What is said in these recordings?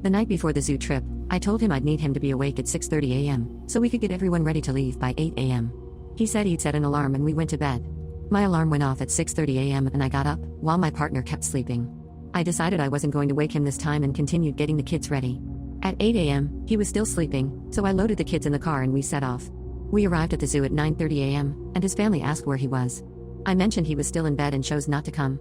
The night before the zoo trip, I told him I'd need him to be awake at 6:30 a.m. so we could get everyone ready to leave by 8 a.m. He said he'd set an alarm and we went to bed. My alarm went off at 6:30 a.m. and I got up, while my partner kept sleeping. I decided I wasn't going to wake him this time and continued getting the kids ready. At 8 a.m., he was still sleeping, so I loaded the kids in the car and we set off. We arrived at the zoo at 9:30 a.m., and his family asked where he was. I mentioned he was still in bed and chose not to come.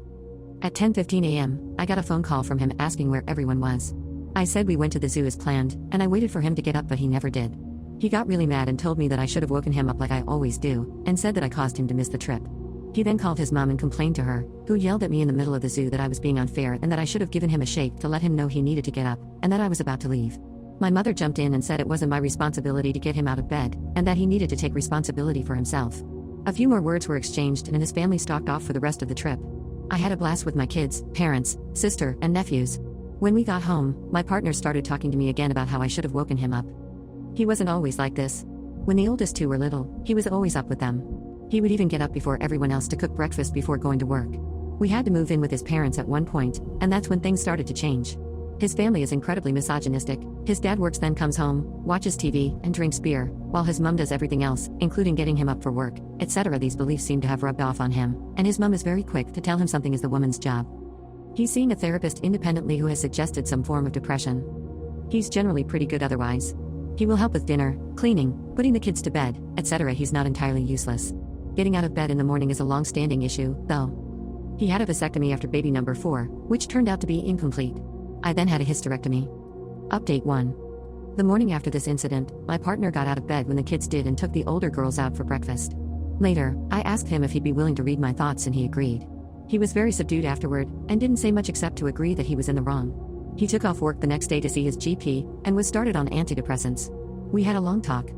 At 10:15 a.m., I got a phone call from him asking where everyone was. I said we went to the zoo as planned, and I waited for him to get up but he never did. He got really mad and told me that I should have woken him up like I always do, and said that I caused him to miss the trip. He then called his mom and complained to her, who yelled at me in the middle of the zoo that I was being unfair and that I should have given him a shake to let him know he needed to get up, and that I was about to leave. My mother jumped in and said it wasn't my responsibility to get him out of bed, and that he needed to take responsibility for himself. A few more words were exchanged and his family stalked off for the rest of the trip. I had a blast with my kids, parents, sister, and nephews. When we got home, my partner started talking to me again about how I should have woken him up. He wasn't always like this. When the oldest two were little, he was always up with them. He would even get up before everyone else to cook breakfast before going to work. We had to move in with his parents at one point, and that's when things started to change. His family is incredibly misogynistic. His dad works then comes home, watches TV, and drinks beer, while his mom does everything else, including getting him up for work, etc. These beliefs seem to have rubbed off on him, and his mom is very quick to tell him something is the woman's job. He's seeing a therapist independently who has suggested some form of depression. He's generally pretty good otherwise. He will help with dinner, cleaning, putting the kids to bed, etc. He's not entirely useless. Getting out of bed in the morning is a long-standing issue, though. He had a vasectomy after baby number 4, which turned out to be incomplete. I then had a hysterectomy. Update 1. The morning after this incident, my partner got out of bed when the kids did and took the older girls out for breakfast. Later, I asked him if he'd be willing to read my thoughts and he agreed. He was very subdued afterward, and didn't say much except to agree that he was in the wrong. He took off work the next day to see his GP, and was started on antidepressants. We had a long talk.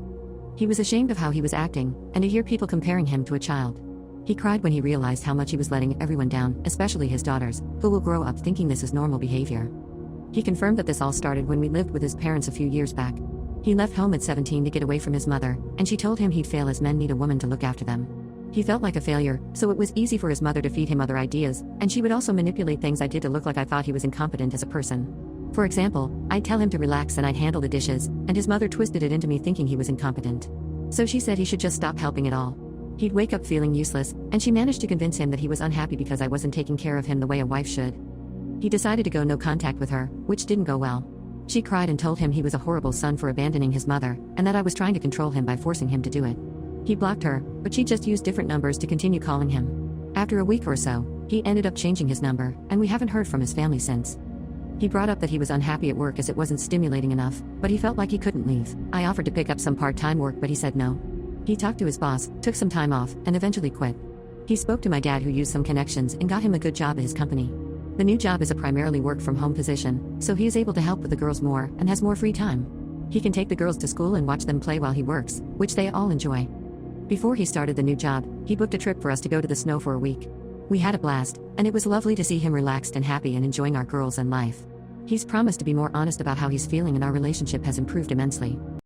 He was ashamed of how he was acting, and to hear people comparing him to a child. He cried when he realized how much he was letting everyone down, especially his daughters, who will grow up thinking this is normal behavior. He confirmed that this all started when we lived with his parents a few years back. He left home at 17 to get away from his mother, and she told him he'd fail as men need a woman to look after them. He felt like a failure, so it was easy for his mother to feed him other ideas, and she would also manipulate things I did to look like I thought he was incompetent as a person. For example, I'd tell him to relax and I'd handle the dishes, and his mother twisted it into me thinking he was incompetent. So she said he should just stop helping at all. He'd wake up feeling useless, and she managed to convince him that he was unhappy because I wasn't taking care of him the way a wife should. He decided to go no contact with her, which didn't go well. She cried and told him he was a horrible son for abandoning his mother, and that I was trying to control him by forcing him to do it. He blocked her, but she just used different numbers to continue calling him. After a week or so, he ended up changing his number, and we haven't heard from his family since. He brought up that he was unhappy at work as it wasn't stimulating enough, but he felt like he couldn't leave. I offered to pick up some part-time work but he said no. He talked to his boss, took some time off, and eventually quit. He spoke to my dad who used some connections and got him a good job at his company. The new job is a primarily work-from-home position, so he is able to help with the girls more and has more free time. He can take the girls to school and watch them play while he works, which they all enjoy. Before he started the new job, he booked a trip for us to go to the snow for a week. We had a blast, and it was lovely to see him relaxed and happy and enjoying our girls and life. He's promised to be more honest about how he's feeling and our relationship has improved immensely.